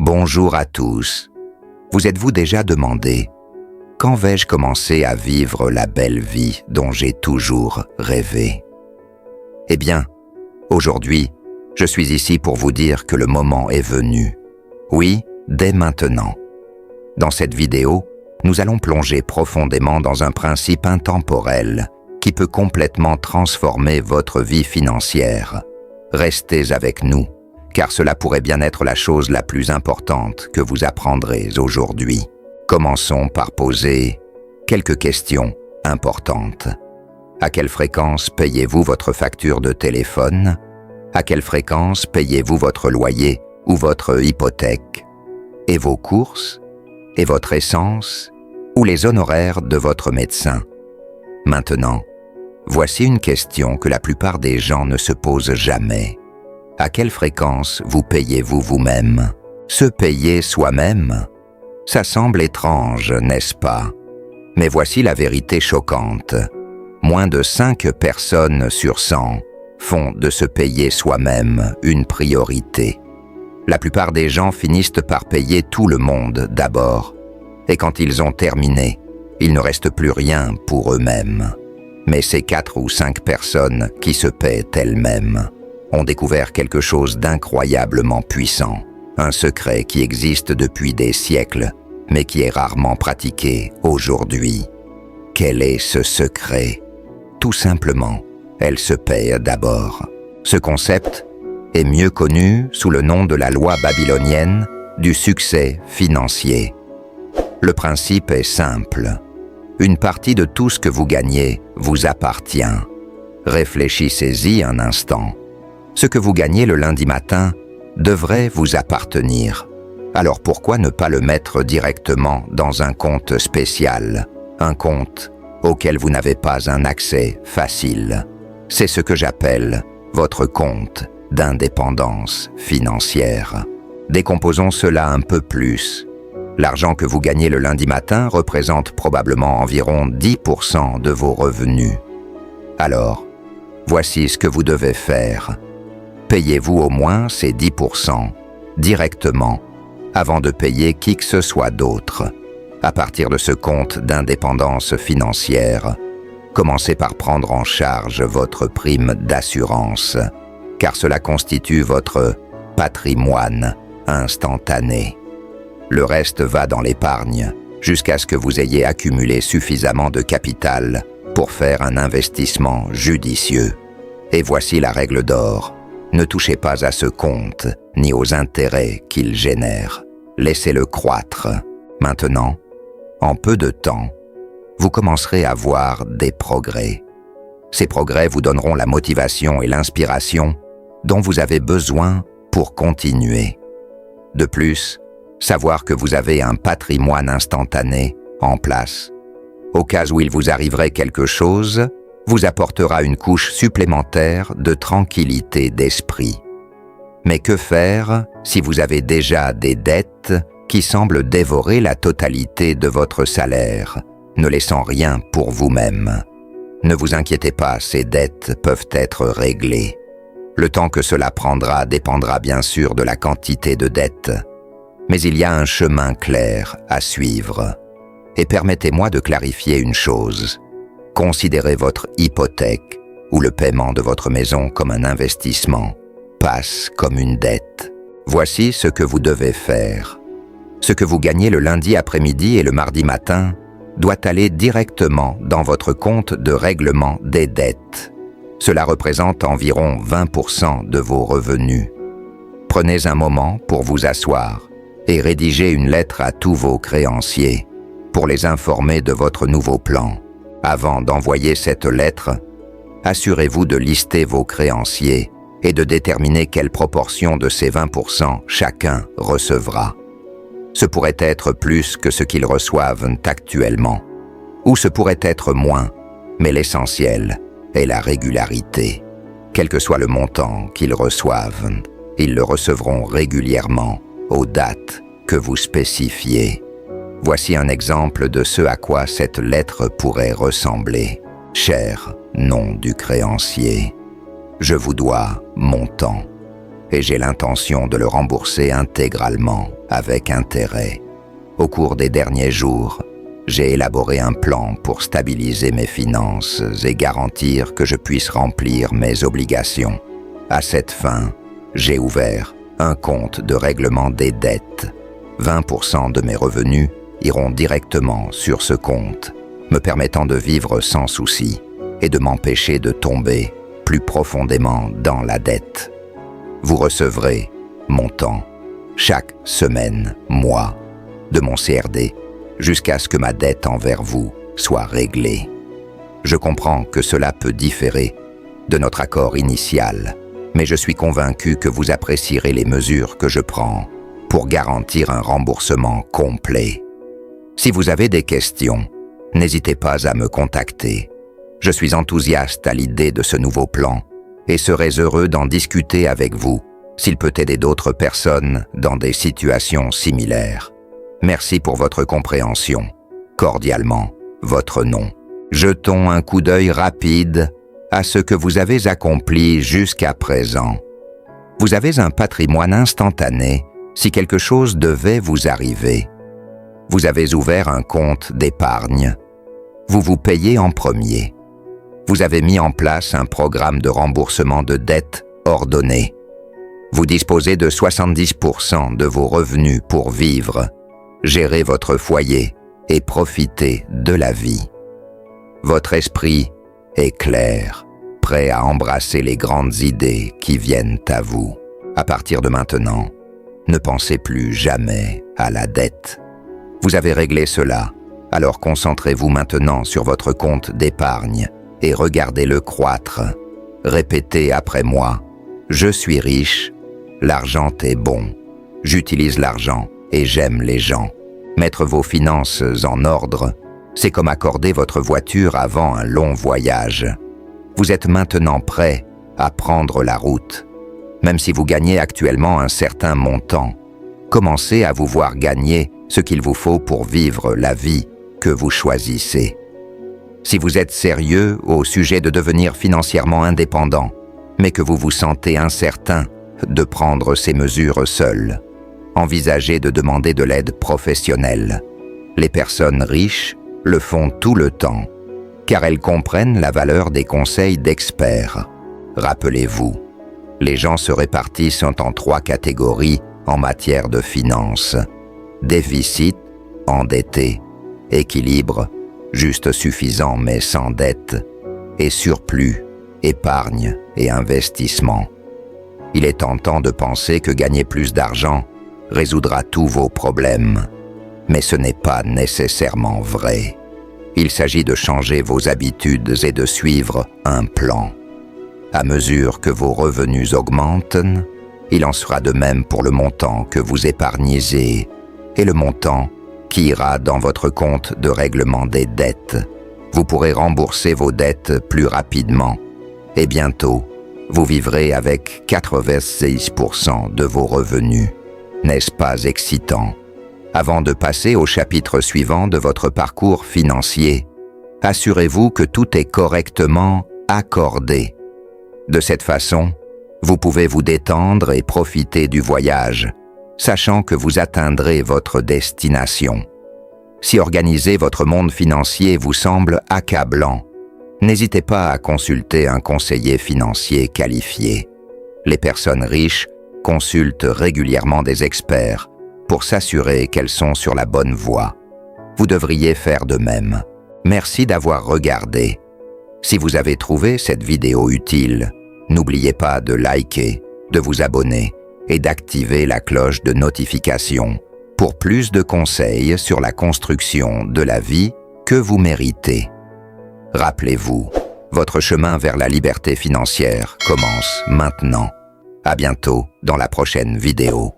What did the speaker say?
Bonjour à tous. Vous êtes-vous déjà demandé « Quand vais-je commencer à vivre la belle vie dont j'ai toujours rêvé ?» Eh bien, aujourd'hui, je suis ici pour vous dire que le moment est venu. Oui, dès maintenant. Dans cette vidéo, nous allons plonger profondément dans un principe intemporel qui peut complètement transformer votre vie financière. Restez avec nous, car cela pourrait bien être la chose la plus importante que vous apprendrez aujourd'hui. Commençons par poser quelques questions importantes. À quelle fréquence payez-vous votre facture de téléphone? À quelle fréquence payez-vous votre loyer ou votre hypothèque? Et vos courses? Et votre essence? Ou les honoraires de votre médecin? Maintenant, voici une question que la plupart des gens ne se posent jamais. À quelle fréquence vous payez-vous vous-même? Se payer soi-même? Ça semble étrange, n'est-ce pas? Mais voici la vérité choquante. Moins de 5 personnes sur 100 font de se payer soi-même une priorité. La plupart des gens finissent par payer tout le monde d'abord. Et quand ils ont terminé, il ne reste plus rien pour eux-mêmes. Mais ces 4 ou 5 personnes qui se paient elles-mêmes ont découvert quelque chose d'incroyablement puissant, un secret qui existe depuis des siècles, mais qui est rarement pratiqué aujourd'hui. Quel est ce secret? Tout simplement, elles se paient d'abord. Ce concept est mieux connu sous le nom de la loi babylonienne du succès financier. Le principe est simple. Une partie de tout ce que vous gagnez vous appartient. Réfléchissez-y un instant. Ce que vous gagnez le lundi matin devrait vous appartenir. Alors pourquoi ne pas le mettre directement dans un compte spécial, un compte auquel vous n'avez pas un accès facile? C'est ce que j'appelle votre compte d'indépendance financière. Décomposons cela un peu plus. L'argent que vous gagnez le lundi matin représente probablement environ 10% de vos revenus. Alors, voici ce que vous devez faire. Payez-vous au moins ces 10% directement avant de payer qui que ce soit d'autre. À partir de ce compte d'indépendance financière, commencez par prendre en charge votre prime d'assurance, car cela constitue votre patrimoine instantané. Le reste va dans l'épargne, jusqu'à ce que vous ayez accumulé suffisamment de capital pour faire un investissement judicieux. Et voici la règle d'or. Ne touchez pas à ce compte, ni aux intérêts qu'il génère. Laissez-le croître. Maintenant, en peu de temps, vous commencerez à voir des progrès. Ces progrès vous donneront la motivation et l'inspiration dont vous avez besoin pour continuer. De plus, savoir que vous avez un patrimoine instantané en place, au cas où il vous arriverait quelque chose, vous apportera une couche supplémentaire de tranquillité d'esprit. Mais que faire si vous avez déjà des dettes qui semblent dévorer la totalité de votre salaire, ne laissant rien pour vous-même? Ne vous inquiétez pas, ces dettes peuvent être réglées. Le temps que cela prendra dépendra bien sûr de la quantité de dettes. Mais il y a un chemin clair à suivre. Et permettez-moi de clarifier une chose. Considérez votre hypothèque ou le paiement de votre maison comme un investissement, passe comme une dette. Voici ce que vous devez faire. Ce que vous gagnez le lundi après-midi et le mardi matin doit aller directement dans votre compte de règlement des dettes. Cela représente environ 20% de vos revenus. Prenez un moment pour vous asseoir et rédigez une lettre à tous vos créanciers pour les informer de votre nouveau plan. Avant d'envoyer cette lettre, assurez-vous de lister vos créanciers et de déterminer quelle proportion de ces 20% chacun recevra. Ce pourrait être plus que ce qu'ils reçoivent actuellement, ou ce pourrait être moins, mais l'essentiel est la régularité. Quel que soit le montant qu'ils reçoivent, ils le recevront régulièrement aux dates que vous spécifiez. Voici un exemple de ce à quoi cette lettre pourrait ressembler. Cher nom du créancier, je vous dois mon temps. et j'ai l'intention de le rembourser intégralement, avec intérêt. Au cours des derniers jours, j'ai élaboré un plan pour stabiliser mes finances et garantir que je puisse remplir mes obligations. À cette fin, j'ai ouvert un compte de règlement des dettes. 20% de mes revenus iront directement sur ce compte, me permettant de vivre sans souci et de m'empêcher de tomber plus profondément dans la dette. Vous recevrez montant chaque semaine, mois, de mon CRD jusqu'à ce que ma dette envers vous soit réglée. Je comprends que cela peut différer de notre accord initial, mais je suis convaincu que vous apprécierez les mesures que je prends pour garantir un remboursement complet. Si vous avez des questions, n'hésitez pas à me contacter. Je suis enthousiaste à l'idée de ce nouveau plan et serais heureux d'en discuter avec vous s'il peut aider d'autres personnes dans des situations similaires. Merci pour votre compréhension. Cordialement, votre nom. Jetons un coup d'œil rapide à ce que vous avez accompli jusqu'à présent. Vous avez un patrimoine instantané si quelque chose devait vous arriver. Vous avez ouvert un compte d'épargne. Vous vous payez en premier. Vous avez mis en place un programme de remboursement de dettes ordonné. Vous disposez de 70% de vos revenus pour vivre, gérer votre foyer et profiter de la vie. Votre esprit est clair, prêt à embrasser les grandes idées qui viennent à vous. À partir de maintenant, ne pensez plus jamais à la dette. Vous avez réglé cela, alors concentrez-vous maintenant sur votre compte d'épargne et regardez-le croître. Répétez après moi, je suis riche, l'argent est bon, j'utilise l'argent et j'aime les gens. Mettre vos finances en ordre, c'est comme accorder votre voiture avant un long voyage. Vous êtes maintenant prêt à prendre la route. Même si vous gagnez actuellement un certain montant, commencez à vous voir gagner ce qu'il vous faut pour vivre la vie que vous choisissez. Si vous êtes sérieux au sujet de devenir financièrement indépendant, mais que vous vous sentez incertain de prendre ces mesures seul, envisagez de demander de l'aide professionnelle. Les personnes riches le font tout le temps, car elles comprennent la valeur des conseils d'experts. Rappelez-vous, les gens se répartissent en 3 catégories en matière de finances: déficit, endetté, équilibre, juste suffisant mais sans dette, et surplus, épargne et investissement. Il est tentant de penser que gagner plus d'argent résoudra tous vos problèmes, mais ce n'est pas nécessairement vrai. Il s'agit de changer vos habitudes et de suivre un plan. À mesure que vos revenus augmentent, il en sera de même pour le montant que vous épargnez et le montant qui ira dans votre compte de règlement des dettes. Vous pourrez rembourser vos dettes plus rapidement et bientôt, vous vivrez avec 86% de vos revenus. N'est-ce pas excitant? Avant de passer au chapitre suivant de votre parcours financier, assurez-vous que tout est correctement accordé. De cette façon, vous pouvez vous détendre et profiter du voyage, sachant que vous atteindrez votre destination. Si organiser votre monde financier vous semble accablant, n'hésitez pas à consulter un conseiller financier qualifié. Les personnes riches consultent régulièrement des experts pour s'assurer qu'elles sont sur la bonne voie. Vous devriez faire de même. Merci d'avoir regardé. Si vous avez trouvé cette vidéo utile, n'oubliez pas de liker, de vous abonner et d'activer la cloche de notification pour plus de conseils sur la construction de la vie que vous méritez. Rappelez-vous, votre chemin vers la liberté financière commence maintenant. À bientôt dans la prochaine vidéo.